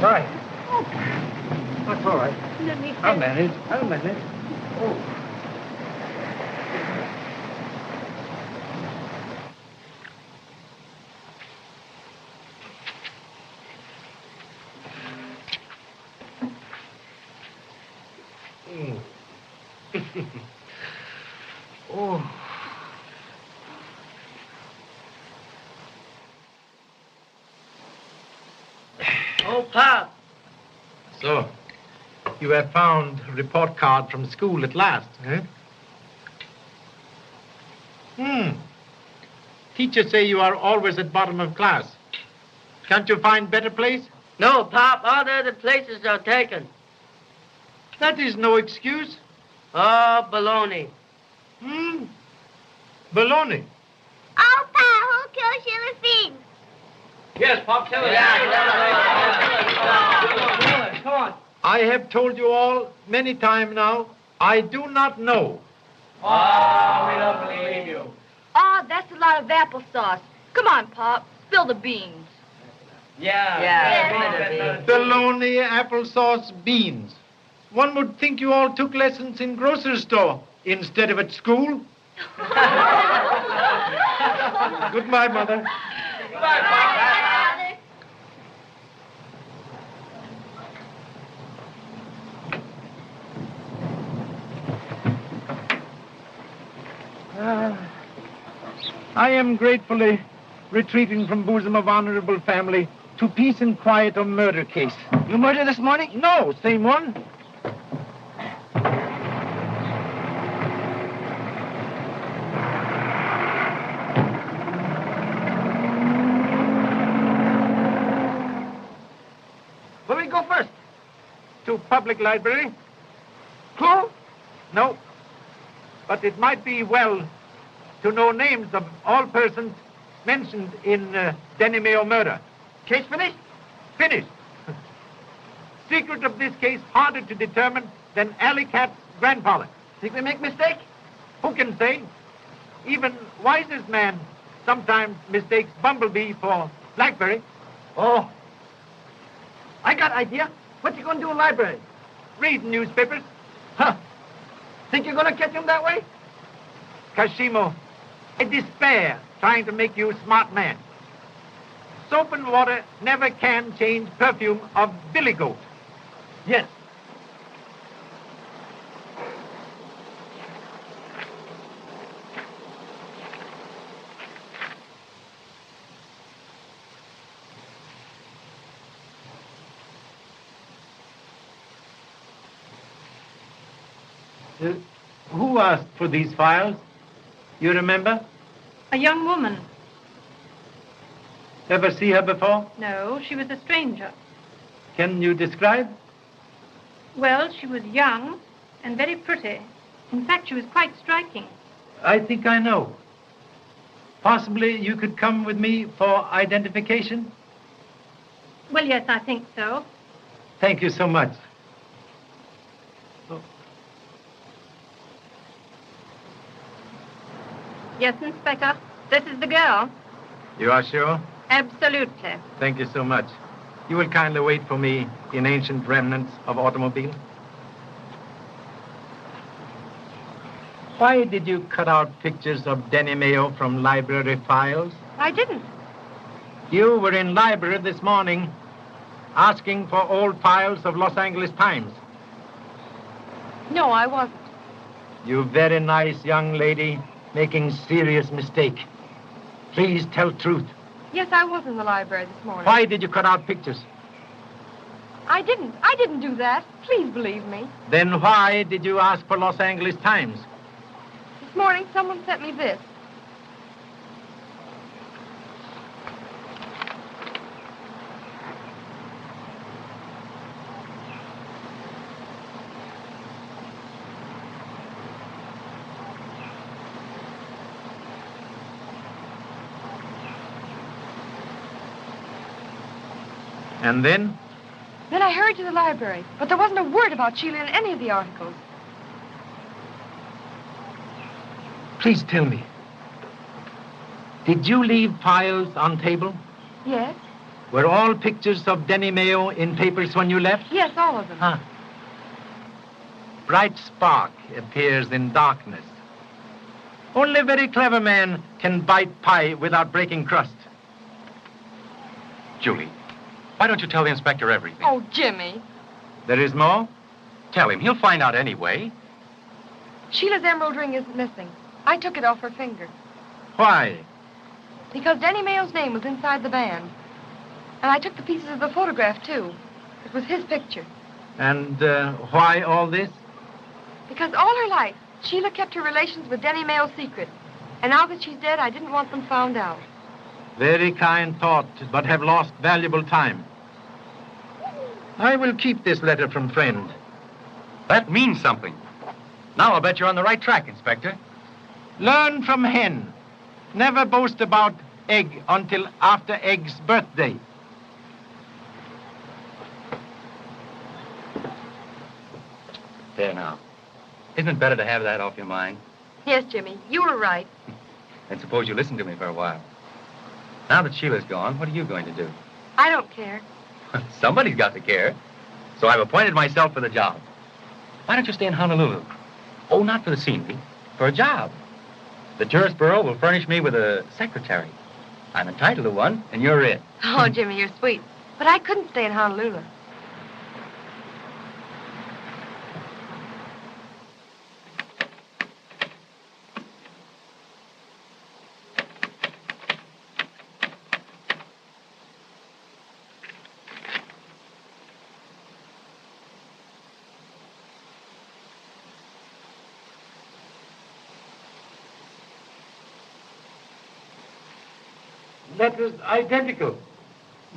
Right. That's all right. Let me I'll manage. Oh. Oh. Oh, Pop. So, you have found a report card from school at last, eh? Teachers say you are always at bottom of class. Can't you find better place? No, Pop. All the other places are taken. That is no excuse. Oh, baloney. Baloney. Oh, Pa, who killed Sheila Fiend? Yes, Pop, tell us. Come on. I have told you all many times now, I do not know. Oh, we don't believe you. Oh, that's a lot of applesauce. Come on, Pop. Spill the beans. Bologna applesauce beans. One would think you all took lessons in grocery store instead of at school. Goodbye, Mother. I am gratefully retreating from bosom of honorable family to peace and quiet of murder case. You murdered this morning? No, same one. Where we go first? To public library? Clue? No. But it might be well to know names of all persons mentioned in Denny Mayo murder. Case finished? Finished. Secret of this case harder to determine than Alley Cat's grandfather. Think we make mistake? Who can say? Even wisest man sometimes mistakes bumblebee for blackberry. Oh. I got idea. What you gonna do in library? Read newspapers. Huh. Think you're gonna catch him that way? Kashimo, I despair trying to make you a smart man. Soap and water never can change perfume of billy goat. Yes. Who asked for these files? You remember? A young woman. Ever see her before? No, she was a stranger. Can you describe? Well, she was young and very pretty. In fact, she was quite striking. I think I know. Possibly you could come with me for identification? Well, yes, I think so. Thank you so much. Yes, Inspector. This is the girl. You are sure? Absolutely. Thank you so much. You will kindly wait for me in ancient remnants of automobile? Why did you cut out pictures of Denny Mayo from library files? I didn't. You were in library this morning asking for old files of Los Angeles Times. No, I wasn't. You very nice young lady making serious mistake. Please tell truth. Yes, I was in the library this morning. Why did you cut out pictures? I didn't. I didn't do that. Please believe me. Then why did you ask for Los Angeles Times? This morning, someone sent me this. And then? Then I hurried to the library, but there wasn't a word about Sheila in any of the articles. Please tell me. Did you leave files on table? Yes? Were all pictures of Denny Mayo in papers when you left? Yes, all of them. Huh. Bright spark appears in darkness. Only a very clever man can bite pie without breaking crust. Julie, why don't you tell the inspector everything? Oh, Jimmy. There is more? Tell him. He'll find out anyway. Sheila's emerald ring isn't missing. I took it off her finger. Why? Because Denny Mayo's name was inside the band. And I took the pieces of the photograph, too. It was his picture. And why all this? Because all her life, Sheila kept her relations with Denny Mayo secret. And now that she's dead, I didn't want them found out. Very kind thought, but have lost valuable time. I will keep this letter from friend. That means something. Now I'll bet you're on the right track, Inspector. Learn from hen. Never boast about egg until after egg's birthday. There now. Isn't it better to have that off your mind? Yes, Jimmy, you were right. And suppose you listen to me for a while. Now that Sheila's gone, what are you going to do? I don't care. Somebody's got to care. So I've appointed myself for the job. Why don't you stay in Honolulu? Oh, not for the scenery, for a job. The tourist bureau will furnish me with a secretary. I'm entitled to one, and you're it. Oh, Jimmy, you're sweet. But I couldn't stay in Honolulu. Letters identical.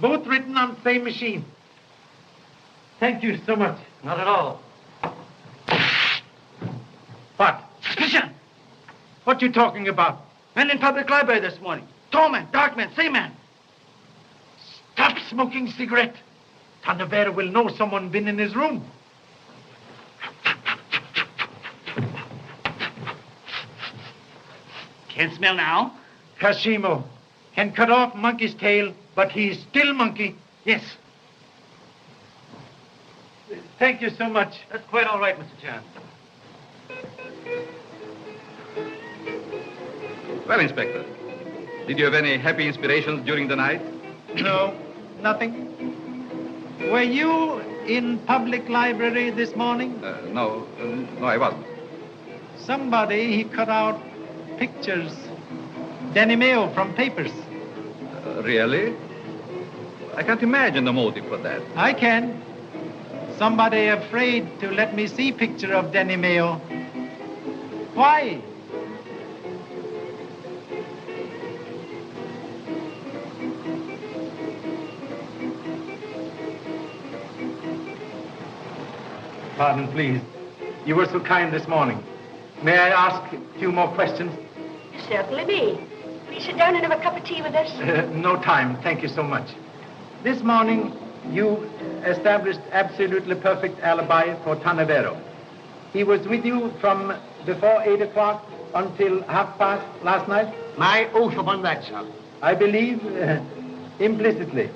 Both written on the same machine. Thank you so much. Not at all. What? Suspicion! What you talking about? Men in public library this morning. Tall man, dark man, same man. Stop smoking cigarette. Tanavera will know someone been in his room. Can't smell now? Kashimo can cut off monkey's tail, but he's still monkey. Yes. Thank you so much. That's quite all right, Mr. Chan. Well, Inspector, did you have any happy inspirations during the night? No, nothing. Were you in public library this morning? No, I wasn't. Somebody, he cut out pictures. Danny Mayo from papers. Really? I can't imagine the motive for that. I can. Somebody afraid to let me see picture of Danny Mayo. Why? Pardon, please. You were so kind this morning. May I ask a few more questions? Certainly me. Will you sit down and have a cup of tea with us? No time. Thank you so much. This morning, you established absolutely perfect alibi for Tanavero. He was with you from before 8 o'clock until 5:30 last night? My oath upon that, sir. I believe implicitly.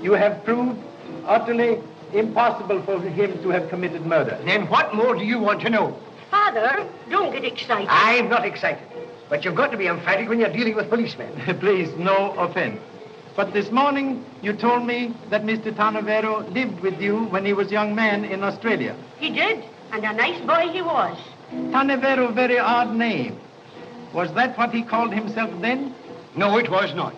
You have proved utterly impossible for him to have committed murder. Then what more do you want to know? Father, don't get excited. I'm not excited. But you've got to be emphatic when you're dealing with policemen. Please, no offense. But this morning, you told me that Mr. Tanavero lived with you when he was a young man in Australia. He did, and a nice boy he was. Tanavero, very odd name. Was that what he called himself then? No, it was not.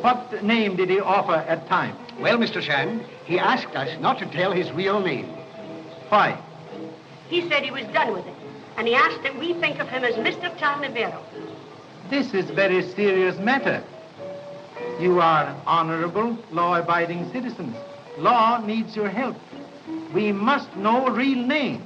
What name did he offer at time? Well, Mr. Shan, he asked us not to tell his real name. Why? He said he was done with it, and he asked that we think of him as Mr. Tanavero. This is very serious matter. You are honorable, law-abiding citizens. Law needs your help. We must know a real name.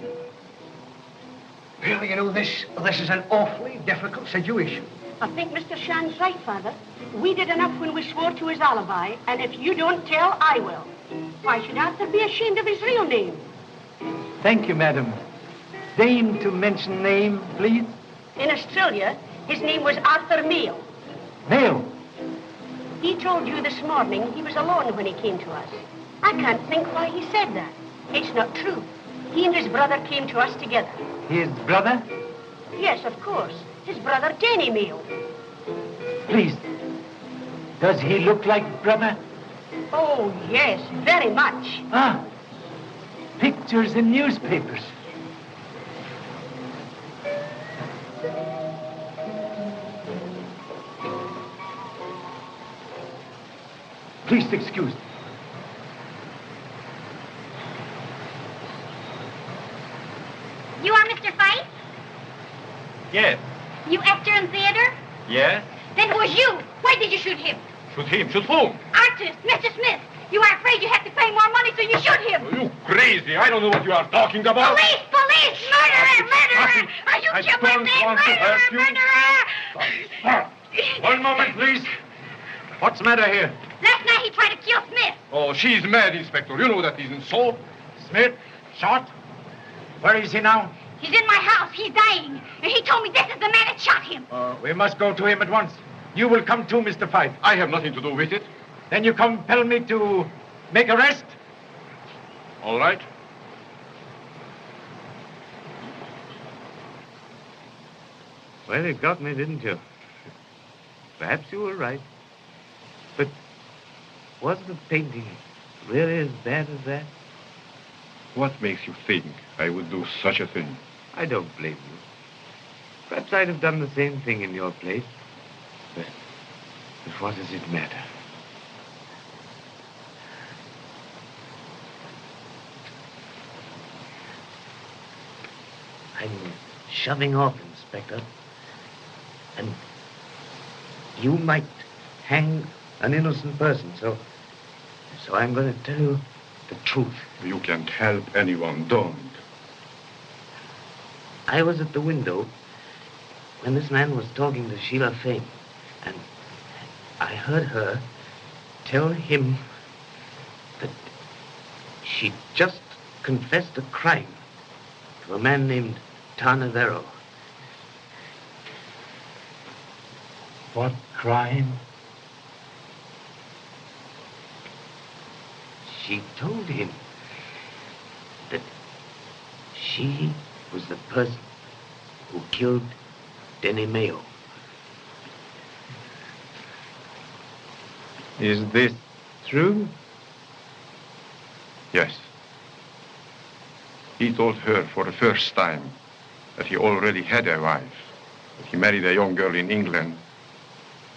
Well, you know, this is an awfully difficult situation. I think Mr. Shan's right, Father. We did enough when we swore to his alibi, and if you don't tell, I will. Why should Arthur be ashamed of his real name? Thank you, madam. Deign to mention name, please. In Australia, his name was Arthur Mayo. Mayo? He told you this morning he was alone when he came to us. I can't think why he said that. It's not true. He and his brother came to us together. His brother? Yes, of course. His brother, Danny Mayo. Please, does he look like brother? Oh, yes, very much. Ah, pictures in newspapers. Please excuse me. You are Mr. Fife? Yes. You actor in theater? Yes? Then who was you? Why did you shoot him? Shoot him? Shoot whom? Artist, Mr. Smith. You are afraid you have to pay more money, so you shoot him. You crazy. I don't know what you are talking about. Police! Police! Murderer! Murderer! Are you I killed don't my want to murderer? hurt you. Murderer! One moment, please. What's the matter here? Last night he tried to kill Smith. Oh, she's mad, Inspector. You know that isn't so. Smith, shot. Where is he now? He's in my house. He's dying. And he told me this is the man that shot him. We must go to him at once. You will come too, Mr. Fife. I have nothing to do with it. Then you compel me to make arrest? All right. Well, you got me, didn't you? Perhaps you were right. But was the painting really as bad as that? What makes you think I would do such a thing? I don't blame you. Perhaps I'd have done the same thing in your place. But what does it matter? I'm shoving off, Inspector. And you might hang an innocent person, so I'm going to tell you the truth. You can't help anyone, don't. I was at the window when this man was talking to Sheila Fane, and I heard her tell him that she just confessed a crime to a man named Tarnavero. What crime? She told him that she was the person who killed Denny Mayo. Is this true? Yes. He told her for the first time that he already had a wife. That he married a young girl in England,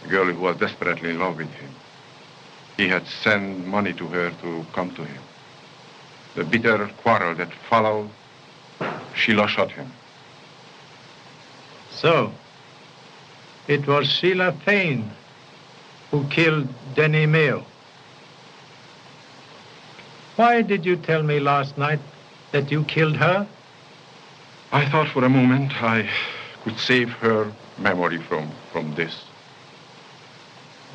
a girl who was desperately in love with him. He had sent money to her to come to him. The bitter quarrel that followed, Sheila shot him. So, it was Sheila Fane who killed Denny Mayo. Why did you tell me last night that you killed her? I thought for a moment I could save her memory from this.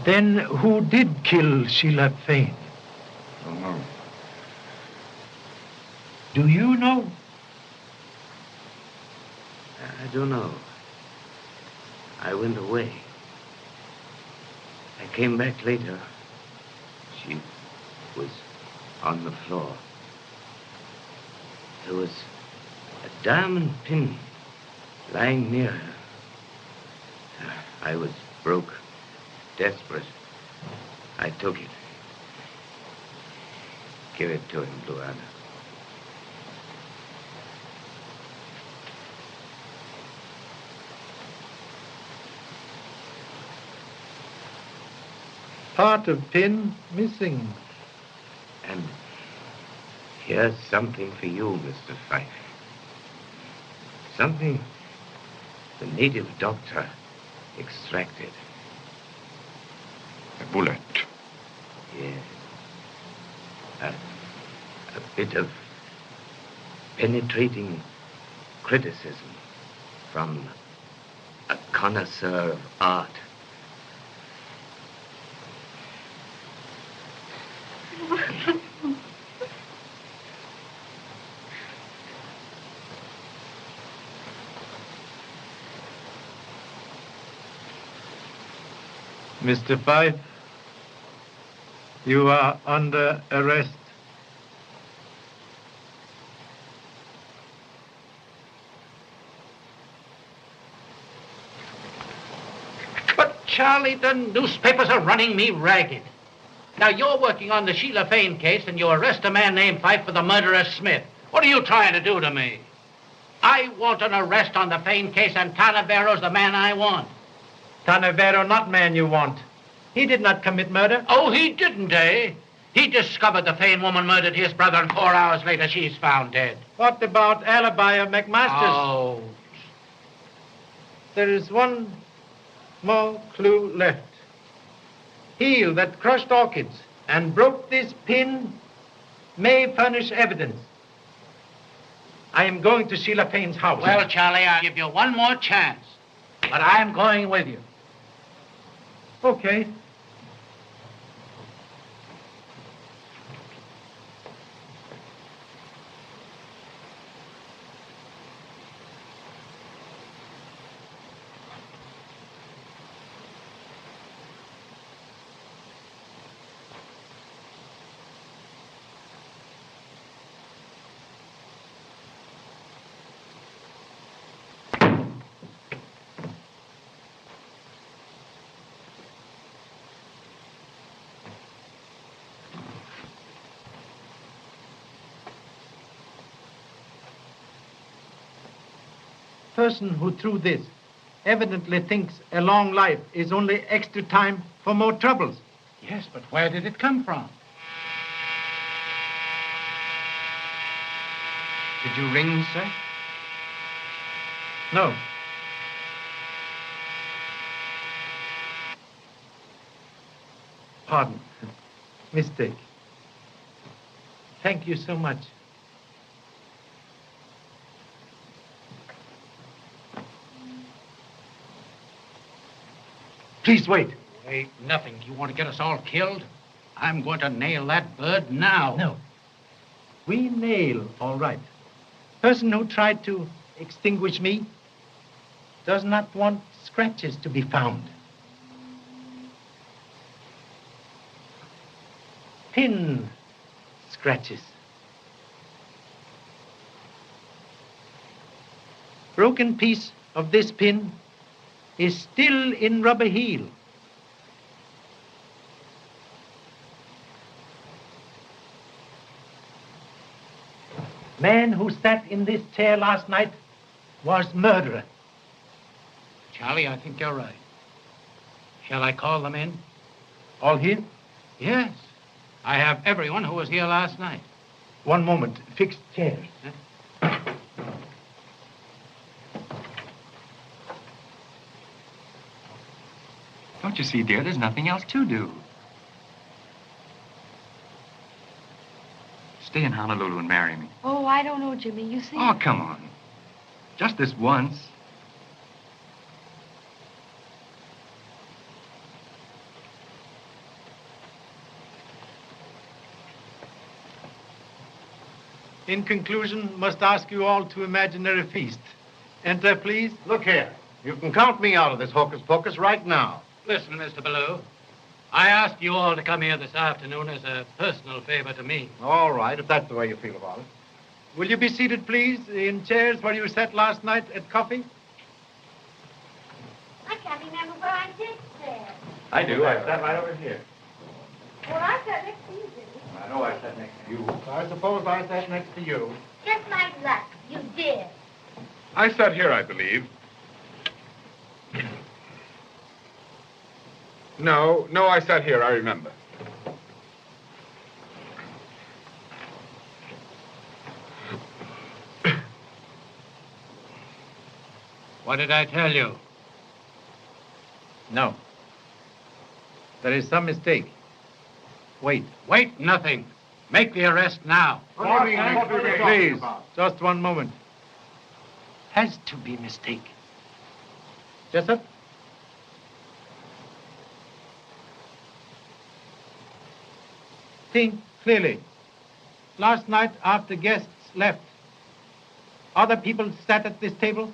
Then who did kill Sheila Fane? I don't know. Do you know? I don't know. I went away. I came back later. She was on the floor. There was a diamond pin lying near her. I was broke, desperate. I took it. Give it to him, Luana. Part of pin missing. And here's something for you, Mr. Fife. Something the native doctor extracted. A bullet. Yes. A bit of penetrating criticism from a connoisseur of art. Mr. Fife, you are under arrest. But, Charlie, the newspapers are running me ragged. Now, you're working on the Sheila Fane case, and you arrest a man named Fife for the murder of Smith. What are you trying to do to me? I want an arrest on the Fane case, and Tarnavero's the man I want. Tarnavero, not man you want. He did not commit murder. Oh, he didn't, eh? He discovered the Fane woman murdered his brother, and 4 hours later, she's found dead. What about alibi of McMaster's? Oh. There is one more clue left. Heel that crushed orchids and broke this pin may furnish evidence. I am going to Sheila Fane's house. Well, Charlie, I'll give you one more chance. But I'm going with you. Okay. person who threw this evidently thinks a long life is only extra time for more troubles. Yes, but where did it come from? Did you ring, sir? No. Pardon. Mistake. Thank you so much. Please wait. Wait, nothing. You want to get us all killed? I'm going to nail that bird now. No. We nail, all right. Person who tried to extinguish me does not want scratches to be found. Pin scratches. Broken piece of this pin is still in rubber heel. Man who sat in this chair last night was murderer. Charlie, I think you're right. Shall I call them in? All here? Yes. I have everyone who was here last night. One moment. Fixed chairs. Don't you see, dear, there's nothing else to do. Stay in Honolulu and marry me. Oh, I don't know, Jimmy. You see... Oh, come on. Just this once. In conclusion, must ask you all to imaginary feast. Enter, please. Look here. You can count me out of this hocus pocus right now. Listen, Mr. Ballou. I asked you all to come here this afternoon as a personal favor to me. All right, if that's the way you feel about it. Will you be seated, please, in chairs where you sat last night at coffee? I can't remember where I did there. I do. I sat right over here. Well, I sat next to you, Jimmy. I know I sat next to you. I suppose I sat next to you. Just my luck. You did. I sat here, I believe. No, I sat here, I remember. What did I tell you? No. There is some mistake. Wait. Wait, nothing. Make the arrest now. Please, just one moment. Has to be mistake. Jessup? Think clearly. Last night, after guests left, other people sat at this table?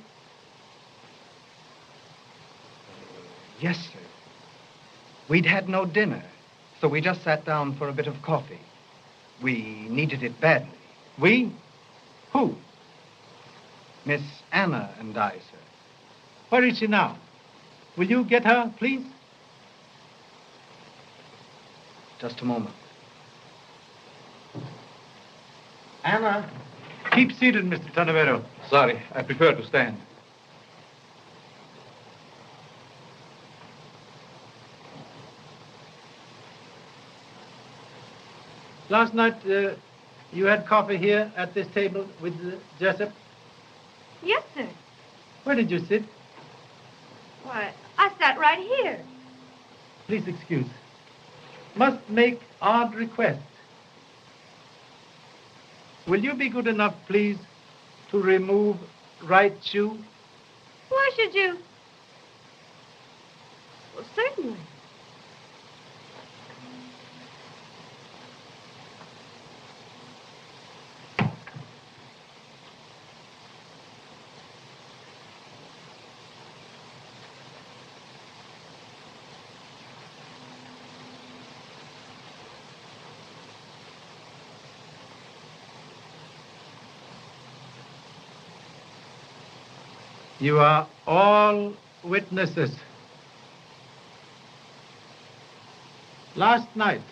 Yes, sir. We'd had no dinner, so we just sat down for a bit of coffee. We needed it badly. We? Who? Miss Anna and I, sir. Where is she now? Will you get her, please? Just a moment. Anna. Keep seated, Mr. Tanavero. Sorry, I prefer to stand. Last night, you had coffee here at this table with Jessup? Yes, sir. Where did you sit? Why, I sat right here. Please excuse. Must make odd request. Will you be good enough, please, to remove right shoe? Why should you? Well, certainly. You are all witnesses. Last night,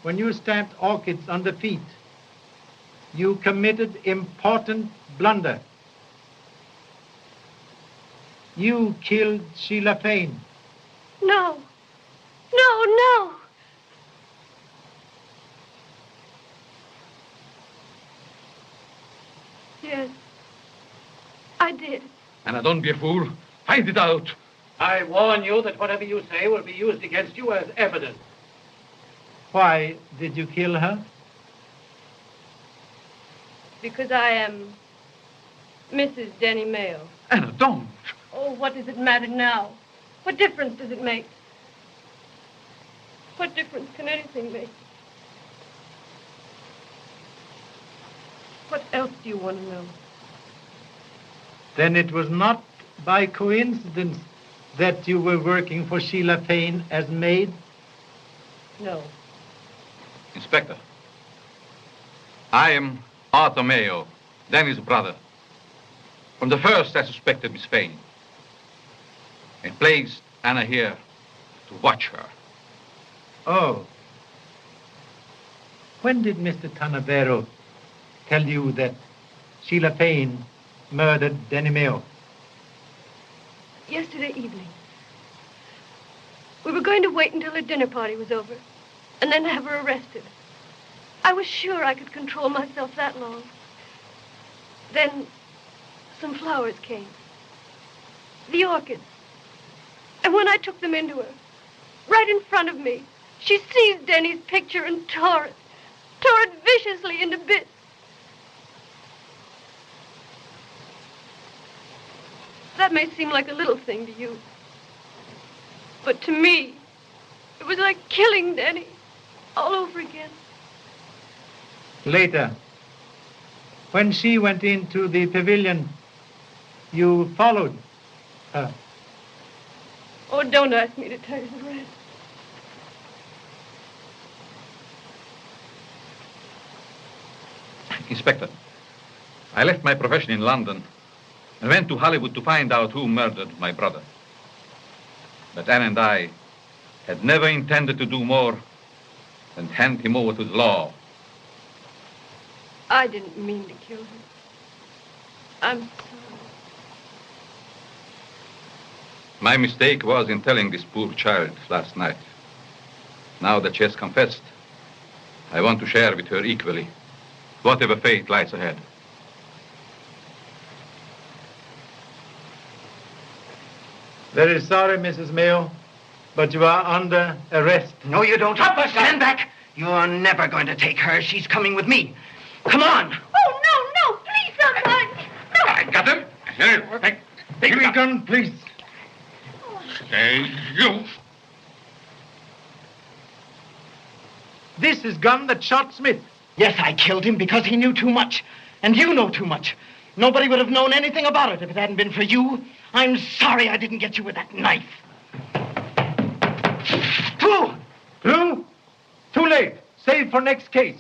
when you stamped orchids on the feet, you committed important blunder. You killed Sheila Fane. No. No, no. Yes, I did. Anna, don't be a fool. Find it out. I warn you that whatever you say will be used against you as evidence. Why did you kill her? Because I am Mrs. Denny Mayo. Anna, don't. Oh, what does it matter now? What difference does it make? What difference can anything make? What else do you want to know? Then it was not by coincidence that you were working for Sheila Fane as maid? No. Inspector, I am Arthur Mayo, Danny's brother. From the first, I suspected Miss Fane and placed Anna here to watch her. Oh. When did Mr. Tanavero tell you that Sheila Fane murdered Denny Mayo? Yesterday evening. We were going to wait until her dinner party was over and then have her arrested. I was sure I could control myself that long. Then some flowers came. The orchids. And when I took them into her, right in front of me, she seized Denny's picture and tore it viciously into bits. That may seem like a little thing to you, but to me, it was like killing Denny all over again. Later, when she went into the pavilion, you followed her. Oh, don't ask me to tell you the rest. Inspector, I left my profession in London and went to Hollywood to find out who murdered my brother. But Anne and I had never intended to do more than hand him over to the law. I didn't mean to kill him. I'm sorry. My mistake was in telling this poor child last night. Now that she has confessed, I want to share with her equally whatever fate lies ahead. Very sorry, Mrs. Mayo, but you are under arrest. No, you don't. Stand back. You're never going to take her. She's coming with me. Come on. Oh, no, please, somebody. No. I got him. Here, take Give me a gun, please. Hey, you. This is gun that shot Smith. Yes, I killed him because he knew too much. And you know too much. Nobody would have known anything about it if it hadn't been for you. I'm sorry I didn't get you with that knife. Too late. Save for next case.